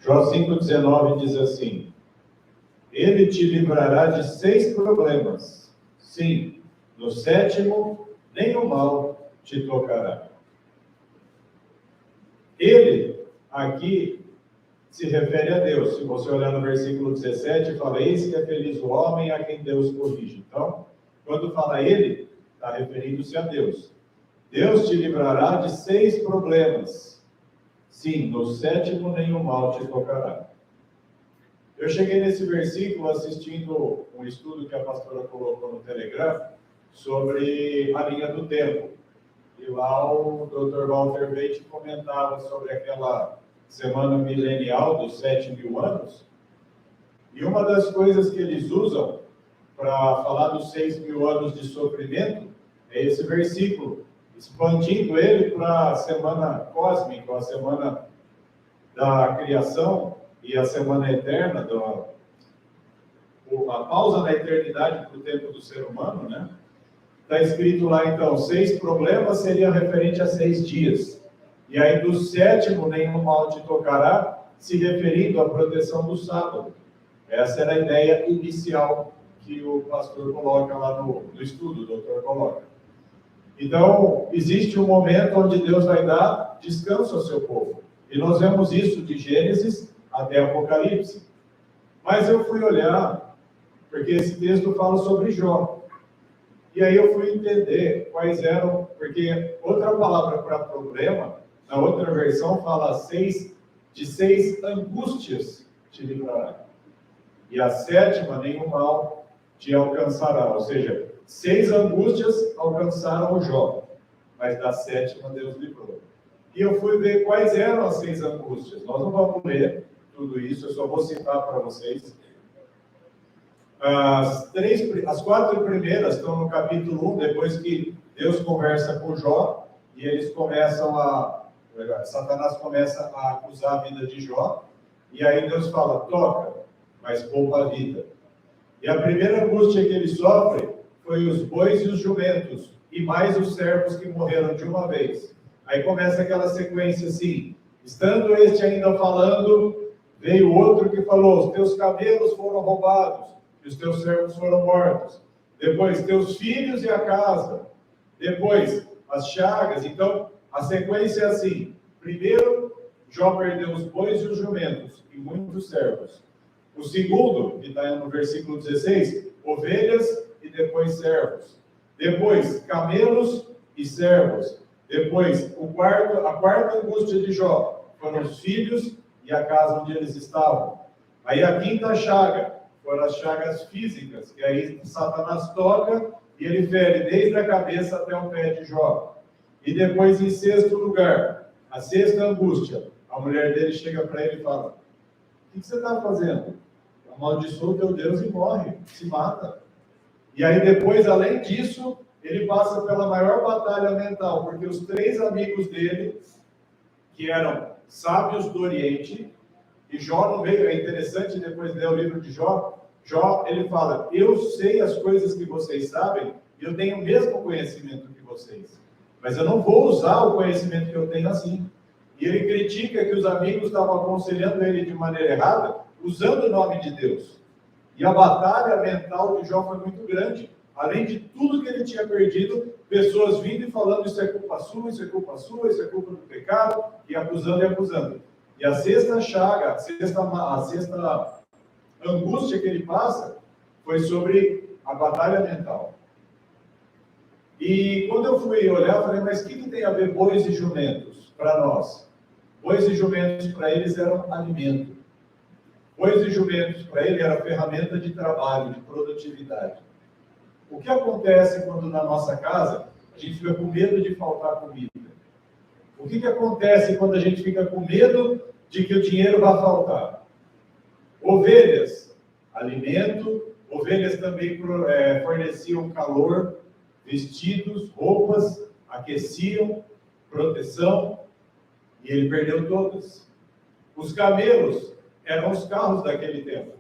Jó 5,19 diz assim: Ele te livrará de 6 problemas. Sim, no 7º, nenhum mal te tocará. Ele, aqui, se refere a Deus. Se você olhar no versículo 17, fala: Eis que é feliz o homem a quem Deus corrige. Então, quando fala ele, está referindo-se a Deus. Deus te livrará de 6 problemas. Sim, no 7º, nenhum mal te tocará. Eu cheguei nesse versículo assistindo um estudo que a pastora colocou no Telegram sobre a linha do tempo. E lá o Dr. Walter Veite comentava sobre aquela semana milenial dos 7.000 anos. E uma das coisas que eles usam para falar dos 6.000 anos de sofrimento é esse versículo, expandindo ele para a semana cósmica, a semana da criação e a semana eterna, a pausa na eternidade para o tempo do ser humano, né? Está escrito lá, então, 6 problemas seria referente a 6 dias. E aí, do 7º, nenhum mal te tocará, se referindo à proteção do sábado. Essa era a ideia inicial que o pastor coloca lá no estudo, o doutor coloca. Então, existe um momento onde Deus vai dar descanso ao seu povo. E nós vemos isso de Gênesis até Apocalipse. Mas eu fui olhar, porque esse texto fala sobre Jó. E aí eu fui entender quais eram, porque outra palavra para problema, na outra versão fala de 6 angústias te livrará. E a 7ª, nenhum mal te alcançará. Ou seja, 6 angústias alcançaram o Jó, mas da 7ª Deus livrou. E eu fui ver quais eram as 6 angústias. Nós não vamos ler tudo isso, eu só vou citar para vocês. As 4 primeiras estão no capítulo 1, depois que Deus conversa com Jó, e eles Satanás começa a acusar a vida de Jó, e aí Deus fala: toca, mas poupa a vida. E a primeira angústia que ele sofre foi os bois e os jumentos, e mais os servos que morreram de uma vez. Aí começa aquela sequência assim: estando este ainda falando, veio outro que falou: os teus camelos foram roubados, e os teus servos foram mortos. Depois, teus filhos e a casa. Depois, as chagas. Então, a sequência é assim: primeiro, Jó perdeu os bois e os jumentos, e muitos servos. O segundo, que está no versículo 16, ovelhas e depois servos. Depois, camelos e servos. Depois, a quarta angústia de Jó foram os filhos e a casa onde eles estavam. Aí a quinta chaga foram as chagas físicas, que aí Satanás toca e ele fere desde a cabeça até o pé de Jó. E depois, em 6º lugar, a 6ª angústia, a mulher dele chega para ele e fala: o que você está fazendo? Amaldiçoa o teu Deus e morre, se mata. E aí depois, além disso, ele passa pela maior batalha mental, porque os 3 amigos dele, que eram sábios do Oriente, e Jó no meio, é interessante depois ler o livro de Jó, ele fala: eu sei as coisas que vocês sabem, e eu tenho o mesmo conhecimento que vocês, mas eu não vou usar o conhecimento que eu tenho assim. E ele critica que os amigos estavam aconselhando ele de maneira errada, usando o nome de Deus. E a batalha mental de Jó foi muito grande. Além de tudo que ele tinha perdido, pessoas vindo e falando: isso é culpa sua, isso é culpa sua, isso é culpa do pecado, e acusando e acusando. E a 6ª chaga, a sexta angústia que ele passa, foi sobre a batalha mental. E quando eu fui olhar, eu falei: mas o que tem a ver bois e jumentos para nós? Bois e jumentos para eles eram alimento. Bois e jumentos para ele era ferramenta de trabalho, de produtividade. O que acontece quando na nossa casa a gente fica com medo de faltar comida? O que acontece quando a gente fica com medo de que o dinheiro vai faltar? Ovelhas, alimento. Ovelhas também forneciam calor, vestidos, roupas, aqueciam, proteção, e ele perdeu todas. Os camelos eram os carros daquele tempo.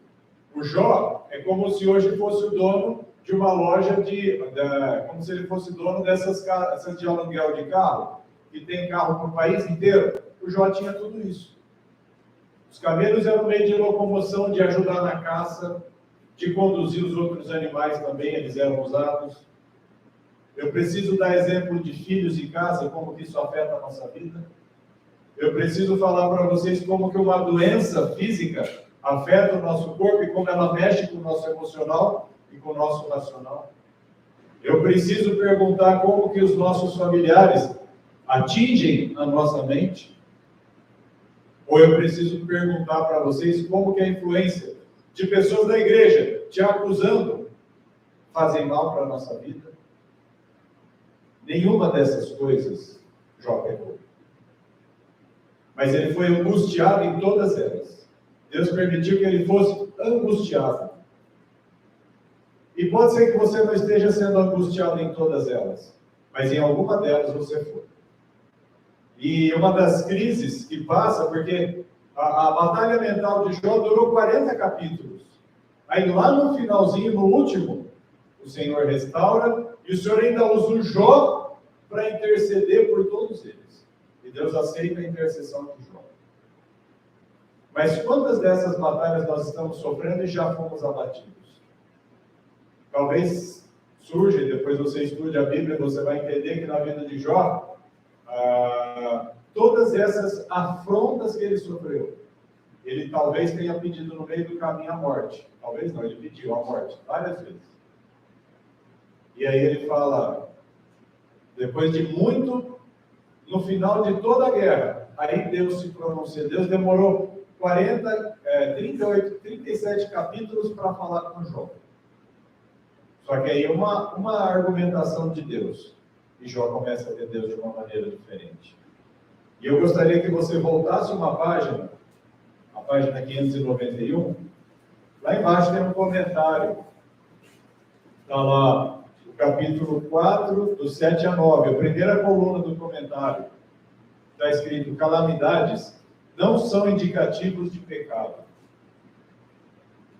O Jó é como se hoje fosse o dono de uma loja como se ele fosse dono dessas de aluguel de carro, que tem carro para o país inteiro. O Jó tinha tudo isso. Os camelos eram um meio de locomoção, de ajudar na caça, de conduzir os outros animais também, eles eram usados. Eu preciso dar exemplo de filhos em casa, como que isso afeta a nossa vida. Eu preciso falar para vocês como que uma doença física afeta o nosso corpo e como ela mexe com o nosso emocional e com o nosso racional. Eu preciso perguntar como que os nossos familiares atingem a nossa mente. Ou eu preciso perguntar para vocês como que a influência de pessoas da igreja te acusando fazem mal para a nossa vida. Nenhuma dessas coisas Jó pecou. Mas ele foi angustiado em todas elas. Deus permitiu que ele fosse angustiado. E pode ser que você não esteja sendo angustiado em todas elas, mas em alguma delas você foi. E uma das crises que passa, porque a batalha mental de Jó durou 40 capítulos. Aí lá no finalzinho, no último, o Senhor restaura e o Senhor ainda usa o Jó para interceder por todos eles. E Deus aceita a intercessão de Jó. Mas quantas dessas batalhas nós estamos sofrendo e já fomos abatidos? Talvez surja, e depois você estude a Bíblia, você vai entender que na vida de Jó, todas essas afrontas que ele sofreu, ele talvez tenha pedido no meio do caminho a morte. Talvez não, ele pediu a morte várias vezes. E aí ele fala, depois de muito, no final de toda a guerra, aí Deus se pronuncia. Deus demorou 37 capítulos para falar com Jó. Só que aí uma argumentação de Deus. E Jó começa a ver Deus de uma maneira diferente. E eu gostaria que você voltasse uma página, a página 591. Lá embaixo tem um comentário. Está lá, o capítulo 4, do 7 a 9. A primeira coluna do comentário. Está escrito, calamidades não são indicativos de pecado.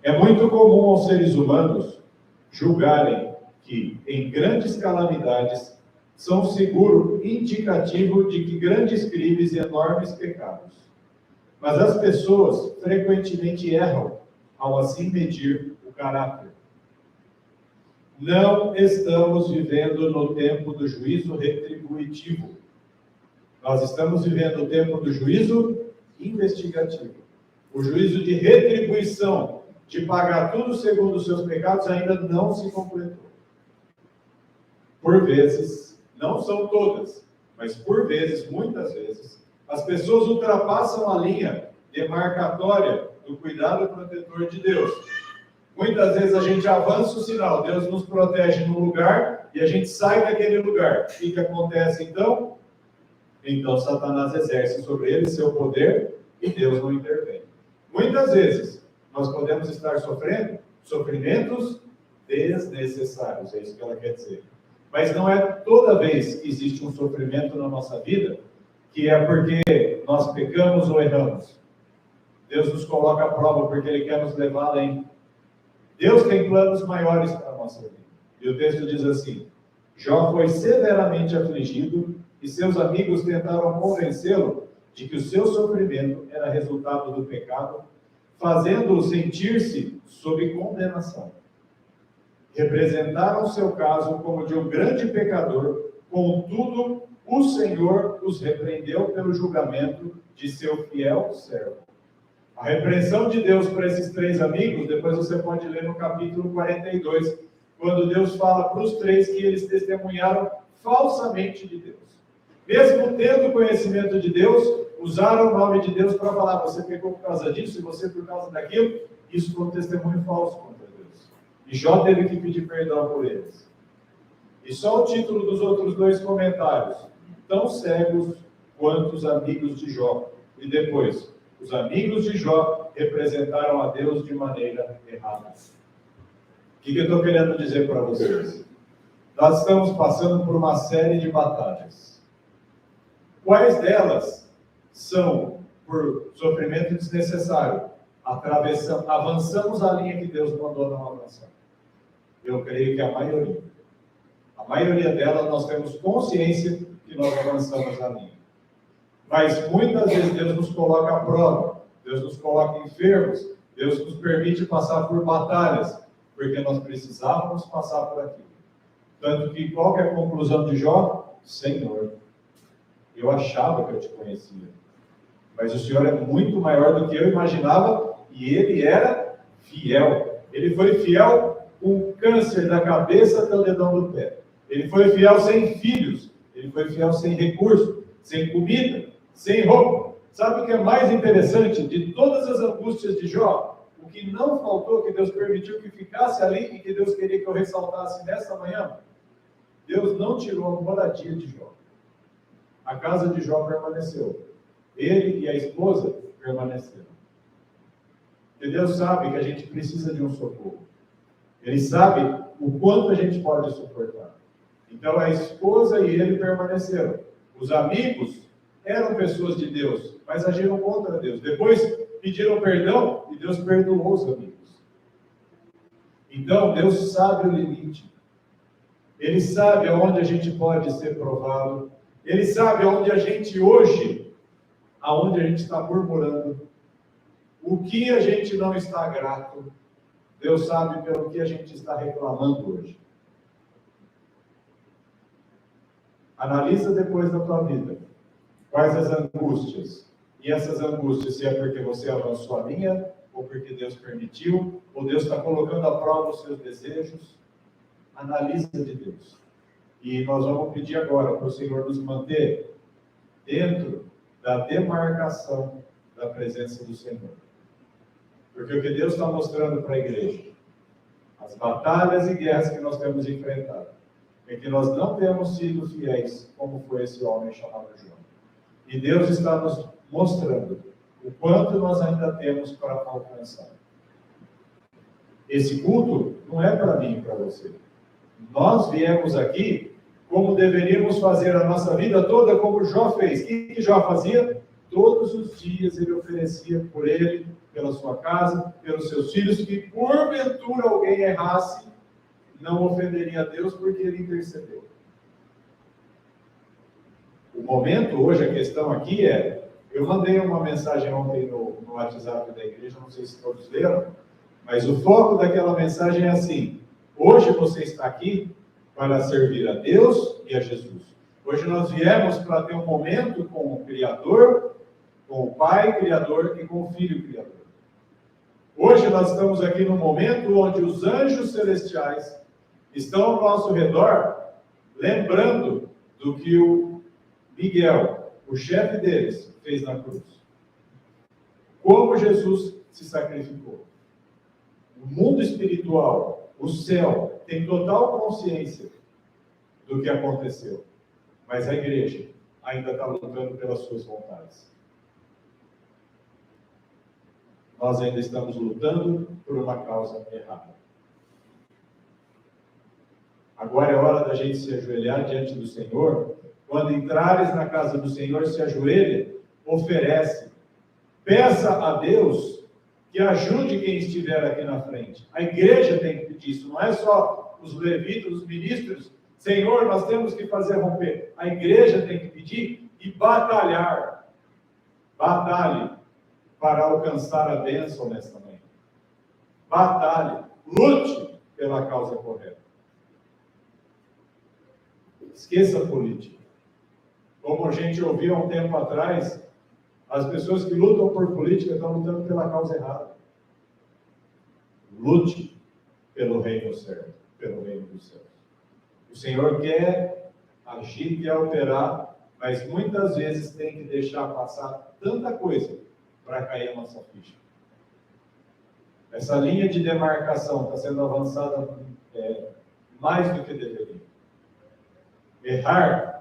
É muito comum aos seres humanos julgarem que, em grandes calamidades, são seguro indicativo de que grandes crimes e enormes pecados. Mas as pessoas frequentemente erram ao assim medir o caráter. Não estamos vivendo no tempo do juízo retributivo. Nós estamos vivendo o tempo do juízo investigativo. O juízo de retribuição, de pagar tudo segundo os seus pecados, ainda não se completou. Por vezes, não são todas, mas por vezes, muitas vezes, as pessoas ultrapassam a linha demarcatória do cuidado protetor de Deus. Muitas vezes a gente avança o sinal, Deus nos protege num lugar e a gente sai daquele lugar. O que acontece então? Então Satanás exerce sobre ele seu poder e Deus não intervém. Muitas vezes nós podemos estar sofrendo sofrimentos desnecessários, é isso que ela quer dizer. Mas não é toda vez que existe um sofrimento na nossa vida que é porque nós pecamos ou erramos. Deus nos coloca à prova porque Ele quer nos levar além. Deus tem planos maiores para a nossa vida. E o texto diz assim, Jó foi severamente afligido e seus amigos tentaram convencê-lo de que o seu sofrimento era resultado do pecado, fazendo-o sentir-se sob condenação. Representaram seu caso como de um grande pecador, contudo, o Senhor os repreendeu pelo julgamento de seu fiel servo. A repreensão de Deus para esses três amigos, depois você pode ler no capítulo 42, quando Deus fala para os três que eles testemunharam falsamente de Deus. Mesmo tendo conhecimento de Deus, usaram o nome de Deus para falar, você pecou por causa disso e você por causa daquilo. Isso foi um testemunho falso contra Deus. E Jó teve que pedir perdão por eles. E só o título dos outros dois comentários. Tão cegos quanto os amigos de Jó. E depois, os amigos de Jó representaram a Deus de maneira errada. O que eu estou querendo dizer para vocês? Nós estamos passando por uma série de batalhas. Quais delas são por sofrimento desnecessário? Avançamos a linha que Deus mandou não avançar. Eu creio que a maioria delas nós temos consciência que nós avançamos a linha. Mas muitas vezes Deus nos coloca à prova Deus nos coloca enfermos, Deus nos permite passar por batalhas, porque nós precisávamos passar por aquilo. Tanto que qual que é a conclusão de Jó? Senhor, eu achava que eu te conhecia, mas o Senhor é muito maior do que eu imaginava, e ele era fiel. Ele foi fiel com câncer da cabeça até o dedão do pé. Ele foi fiel sem filhos, ele foi fiel sem recurso, sem comida, sem roupa. Sabe o que é mais interessante de todas as angústias de Jó? O que não faltou, que Deus permitiu que ficasse ali e que Deus queria que eu ressaltasse nesta manhã? Deus não tirou a moradia de Jó. A casa de Jó permaneceu. Ele e a esposa permaneceram. Porque Deus sabe que a gente precisa de um socorro. Ele sabe o quanto a gente pode suportar. Então a esposa e ele permaneceram. Os amigos eram pessoas de Deus, mas agiram contra Deus. Depois pediram perdão e Deus perdoou os amigos. Então Deus sabe o limite. Ele sabe aonde a gente pode ser provado. Ele sabe aonde a gente hoje, aonde a gente está murmurando, o que a gente não está grato. Deus sabe pelo que a gente está reclamando hoje. Analisa depois da tua vida quais as angústias. E essas angústias, se é porque você avançou a linha, ou porque Deus permitiu, ou Deus está colocando à prova os seus desejos. Analisa de Deus. E nós vamos pedir agora para o Senhor nos manter dentro da demarcação da presença do Senhor. Porque o que Deus está mostrando para a igreja, as batalhas e guerras que nós temos enfrentado, é que nós não temos sido fiéis, como foi esse homem chamado Jó. E Deus está nos mostrando o quanto nós ainda temos para alcançar. Esse culto não é para mim e para você. Nós viemos aqui como deveríamos fazer a nossa vida toda, como Jó fez. O que Jó fazia? Todos os dias ele oferecia por ele, pela sua casa, pelos seus filhos, que porventura alguém errasse, não ofenderia a Deus porque ele intercedeu. O momento hoje, a questão aqui é, eu mandei uma mensagem ontem no WhatsApp da igreja, não sei se todos leram, mas o foco daquela mensagem é assim: hoje você está aqui para servir a Deus e a Jesus. Hoje nós viemos para ter um momento com o Criador, com o Pai Criador e com o Filho Criador. Hoje nós estamos aqui num momento onde os anjos celestiais estão ao nosso redor, lembrando do que o Miguel, o chefe deles, fez na cruz. Como Jesus se sacrificou. O mundo espiritual, o céu, tem total consciência do que aconteceu. Mas a igreja ainda está lutando pelas suas vontades. Nós ainda estamos lutando por uma causa errada. Agora é hora da gente se ajoelhar diante do Senhor. Quando entrares na casa do Senhor, se ajoelhe, oferece. Peça a Deus que ajude quem estiver aqui na frente. A igreja tem que pedir isso, não é só os levitas, os ministros. Senhor, nós temos que fazer romper. A igreja tem que pedir e batalhar. Batalhe para alcançar a bênção nesta manhã. Batalhe, lute pela causa correta. Esqueça a política. Como a gente ouviu há um tempo atrás, as pessoas que lutam por política estão lutando pela causa errada. Lute pelo reino certo, pelo reino dos céus. O Senhor quer agir, quer operar, mas muitas vezes tem que deixar passar tanta coisa para cair a nossa ficha. Essa linha de demarcação está sendo avançada mais do que deveria. Errar,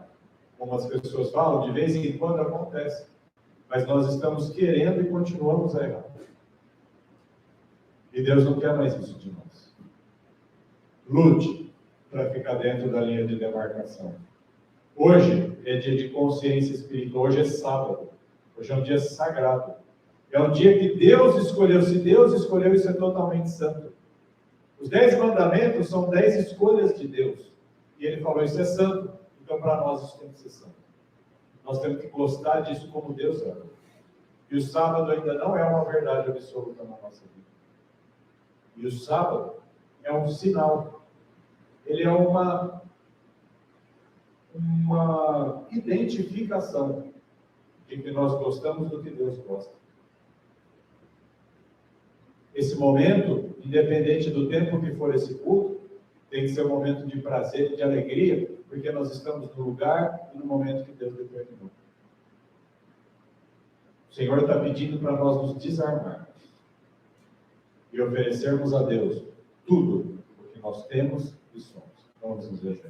como as pessoas falam, de vez em quando acontece. Mas nós estamos querendo e continuamos a errar. E Deus não quer mais isso de nós. Lute para ficar dentro da linha de demarcação. Hoje é dia de consciência espiritual, hoje é sábado. Hoje é um dia sagrado. É um dia que Deus escolheu. Se Deus escolheu, isso é totalmente santo. Os 10 mandamentos são 10 escolhas de Deus. E Ele falou, isso é santo. Então, para nós, isso tem que ser santo. Nós temos que gostar disso como Deus é. E o sábado ainda não é uma verdade absoluta na nossa vida. E o sábado é um sinal. Ele é uma identificação de que nós gostamos do que Deus gosta. Esse momento, independente do tempo que for esse culto, tem que ser um momento de prazer e de alegria, porque nós estamos no lugar e no momento que Deus determinou. O Senhor está pedindo para nós nos desarmarmos e oferecermos a Deus tudo o que nós temos e somos. Vamos nos ver.